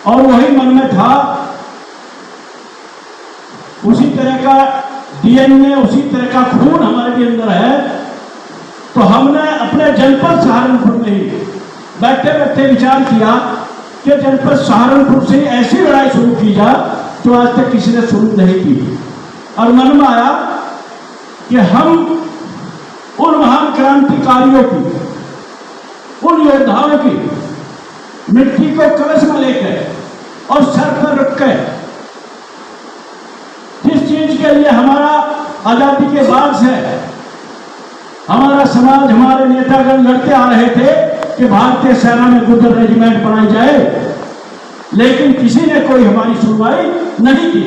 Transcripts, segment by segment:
और वही मन में था, उसी तरह का डीएनए, उसी तरह का खून हमारे भी अंदर है। तो हमने अपने जनपद सहारनपुर में ही बैठे बैठे विचार किया कि जनपद सहारनपुर से ऐसी लड़ाई शुरू की जाए जो आज तक किसी ने शुरू नहीं की। और मन में आया कि हम उन महान क्रांतिकारियों की, उन योद्धाओं की मिट्टी को कलश में लेकर और सर पर रखकर, जिस चीज के लिए हमारा आजादी के बाद से हमारा समाज, हमारे नेतागण लड़ते आ रहे थे कि भारतीय सेना में गुर्जर रेजिमेंट बनाई जाए, लेकिन किसी ने कोई हमारी सुनवाई नहीं की।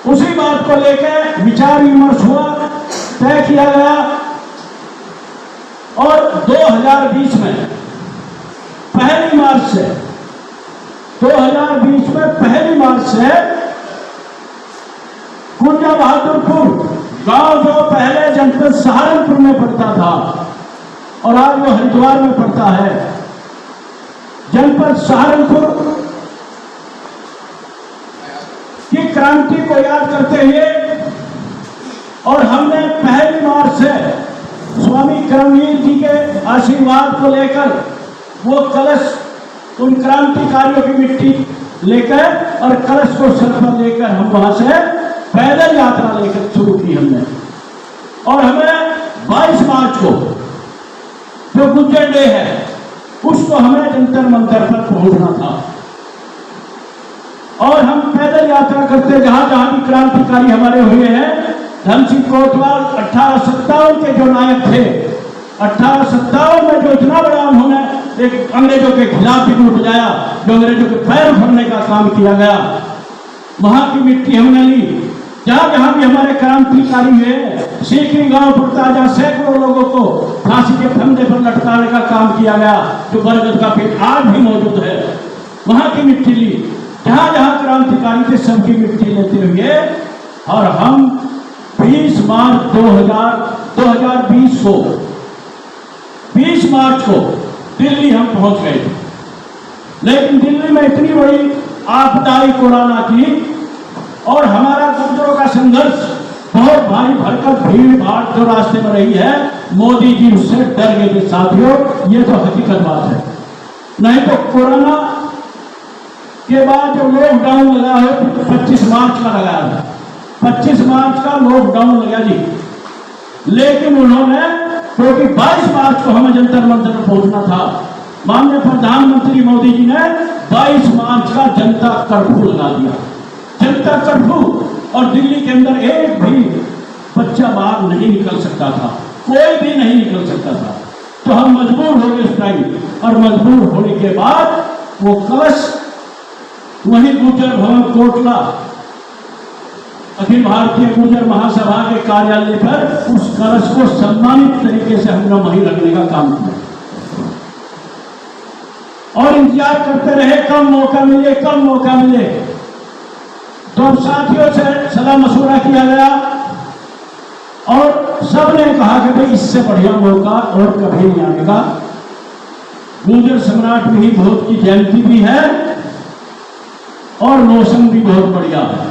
उसी बात को लेकर विचार विमर्श हुआ, तय किया गया और 2020 में पहली मार्च से कुंजा बहादुरपुर गांव जो पहले जनपद सहारनपुर में पड़ता था और आज वो हरिद्वार में पड़ता है, जनपद सहारनपुर की क्रांति को याद करते हुए और हमने पहली मार्च से स्वामी करमवीर जी के आशीर्वाद को लेकर वो कलश, उन क्रांतिकारियों की मिट्टी लेकर और कलश को सर पर लेकर हम वहां से पैदल यात्रा लेकर शुरू की हमने। और हमें 22 मार्च को जो गुर्जर डे है उसको हमें जंतर मंतर पर पहुंचना था और हम पैदल यात्रा करते जहां जहां भी क्रांतिकारी हमारे हुए हैं। धन सिंह कोतवाल 1857 के जो नायक थे, 1857 में जो इतना बड़ा उन्होंने एक अंग्रेजों के खिलाफ भी बजाया, जो अंग्रेजों के पैर भरने का काम किया गया, वहां की मिट्टी हमने ली। जहां जहां भी हमारे क्रांतिकारी हुए, सीकरी गांव पड़ता जहां सैकड़ों लोगों को फांसी के फंदे पर लटकाने का काम किया गया, जो बरगद का पेड़ आज भी मौजूद है, वहां की मिट्टी ली। जहां जहां क्रांतिकारी थे सबकी मिट्टी लेते हुए और हम 20 मार्च 2020 को 20 मार्च को दिल्ली हम पहुंच गए थे। लेकिन दिल्ली में इतनी बड़ी आपदा आई कोरोना की और हमारा गुर्जरों का संघर्ष बहुत भारी भरकम भीड़ भाड़ जो रास्ते में रही है, मोदी जी उससे डर गए थे साथियों, ये तो हकीकत बात है। नहीं तो कोरोना के बाद जो लॉकडाउन लगा है 25 मार्च का लगाया था, 25 मार्च का लॉकडाउन लगा जी। लेकिन उन्होंने, क्योंकि 22 मार्च को हमें जंतर मंतर पर पहुंचना था, माननीय प्रधानमंत्री मोदी जी ने 22 मार्च का जनता कर्फ्यू लगा दिया, जनता कर्फ्यू। और दिल्ली के अंदर एक भी बच्चा बाहर नहीं निकल सकता था, कोई भी नहीं निकल सकता था। तो हम मजबूर हो गए उस टाइम, और मजबूर होने के बाद वो कलश वही गुर्जर भवन कोटला अखिल भारतीय गुर्जर महासभा के कार्यालय पर उस कलश को सम्मानित तरीके से हमने वहीं रखने का काम किया और इंतजार करते रहे कब मौका मिले, कब मौका मिले। तो साथियों से सलाह मशवरा किया गया और सबने कहा कि भाई इससे बढ़िया मौका और कभी नहीं आएगा। गुर्जर सम्राट मिहिर भोज की जयंती भी है और मौसम भी बहुत बढ़िया है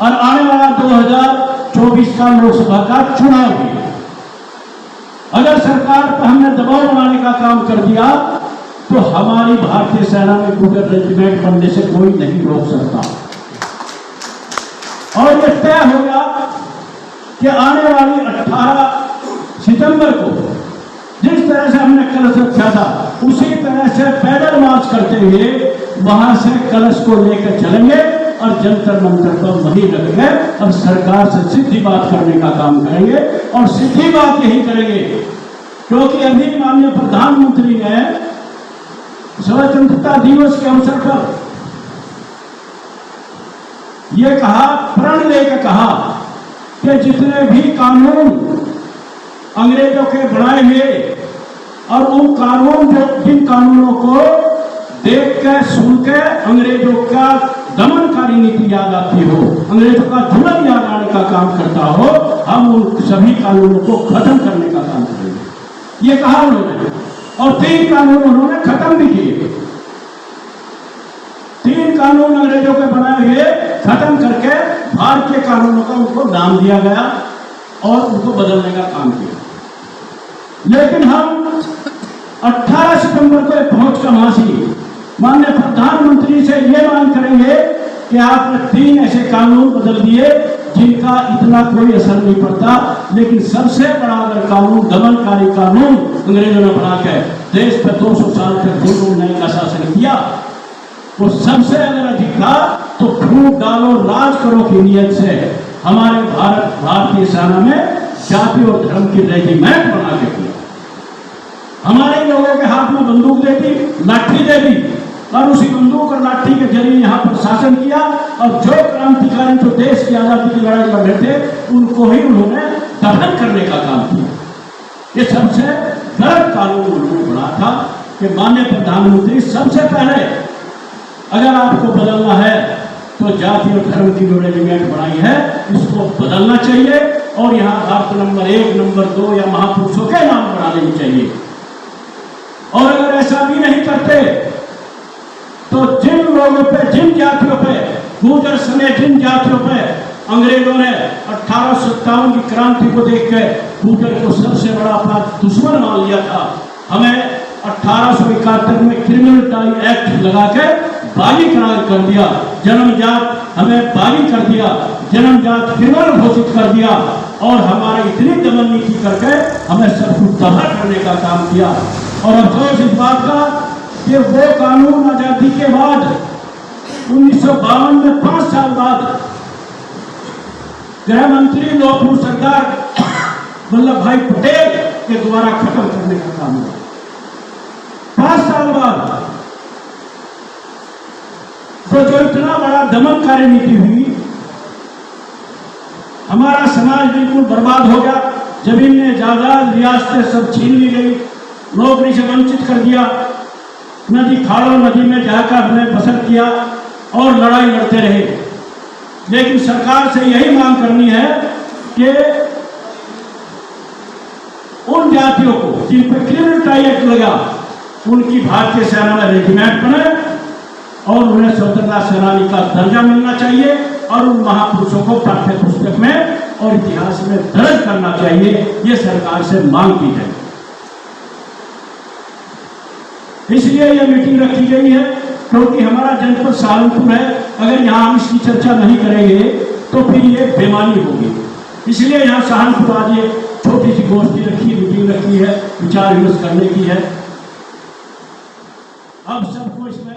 और आने वाला 2024 का लोकसभा का चुनाव भी है। अगर सरकार पर हमने दबाव बनाने का काम कर दिया तो हमारी भारतीय सेना में गुर्जर रेजिमेंट बनने से कोई नहीं रोक सकता। और ये तय हो गया कि आने वाली 18 सितंबर को जिस तरह से हमने कलश रखा था उसी तरह से पैदल मार्च करते हुए वहां से कलश को लेकर चलेंगे और जंतर मंतर पर वहीं रखेंगे और सरकार से सीधी बात करने का काम करेंगे। और सीधी बात यही करेंगे क्योंकि अभी माननीय प्रधानमंत्री ने स्वतंत्रता दिवस के अवसर पर यह कहा, प्रण लेकर कहा कि जितने भी कानून अंग्रेजों के बनाए हुए और उन कानून जो जिन कानूनों को देख के सुन के अंग्रेजों का दमनकारी नीति याद आती हो, अंग्रेजों का जुल्म याद आने का काम करता हो, हम उन सभी कानूनों को खत्म करने का काम करेंगे, ये कहा उन्होंने। और 3 कानून उन्होंने खत्म भी किए। कानून अंग्रेजों के बनाए हुए खत्म करके भारतीय कानूनों का उनको नाम दिया गया और उनको बदलने का काम किया। लेकिन हम 18 सितंबर को पहुंच कर वहां से माननीय प्रधानमंत्री से ये मांग करेंगे कि आपने 3 ऐसे कानून बदल दिए जिनका इतना कोई असर नहीं पड़ता, लेकिन सबसे बड़ा अगर कानून, दमनकारी कानून अंग्रेजों ने बना के देश पर 200 साल तक जो न्याय का शासन किया, वो सबसे अगर अधिक था तो फूट डालो राज करो की नीयत से हमारे भारतीय सेना में जाति और धर्म की रेजिमेंट बना के किया। हमारे लोगों के हाथ में बंदूक दे दी, लाठी दे दी और उसी बंदूक और लाठी के जरिए यहाँ पर शासन किया और जो क्रांतिकारी जो देश की आजादी की लड़ाई लड़ रहे थे उनको ही उन्होंने दफन करने का काम किया। ये सबसे गलत कानून उन्होंने बना था कि माननीय प्रधानमंत्री सबसे पहले अगर आपको बदलना है तो जाति और धर्म की जो रेजिमेंट बनाई है इसको बदलना चाहिए और यहाँ भारत नंबर 1, नंबर 2 या महापुरुषों के नाम बना लेनी चाहिए। और अगर ऐसा भी नहीं करते तो जिन लोगों पे, जिन जातियों पे, गुर्जर समेत जिन जातियों पे अंग्रेजों ने 1857 की क्रांति को देख के गुर्जर को सबसे बड़ा अपना दुश्मन मान लिया था, हमें 1871 में क्रिमिनल टाई एक्ट लगा के बागी करार कर दिया, जन्मजात हमें बागी कर दिया, जन्मजात क्रिमिनल घोषित कर दिया और हमारी इतनी दमन नीति करके हमें सब कुछ तबाह करने का काम किया। और अफसोस इस बात का कि वो कानून आजादी के बाद 1952 में 5 साल बाद गृह मंत्री लौह सरदार वल्लभ भाई पटेल के द्वारा खत्म करने का काम हुआ। 5 साल बाद तो जो इतना बड़ा दमनकारी नीति हुई, हमारा समाज बिल्कुल बर्बाद हो गया, जमीनें, जायदाद, रियासतें सब छीन ली गई, नौकरी से वंचित कर दिया, नदी खाड़ों नदी में जाकर हमने बसर किया और लड़ाई लड़ते रहे। लेकिन सरकार से यही मांग करनी है कि उन जातियों को जिन पर क्रिमिनल टाई एक्ट लगा उनकी भारतीय सेना में रेजिमेंट बने और उन्हें स्वतंत्रता सेनानी का दर्जा मिलना चाहिए और उन महापुरुषों को पाठ्य पुस्तक में और इतिहास में दर्ज करना चाहिए। ये सरकार से मांग की है। इसलिए यह मीटिंग रखी गई है क्योंकि हमारा जनपद सहारनपुर है, अगर यहाँ हम इसकी चर्चा नहीं करेंगे तो फिर ये बेमानी होगी। इसलिए यहाँ सहारनपुर आज ये छोटी सी गोष्ठी रखी, मीटिंग रखी है, विचार विमर्श करने की है। अब सबको इसमें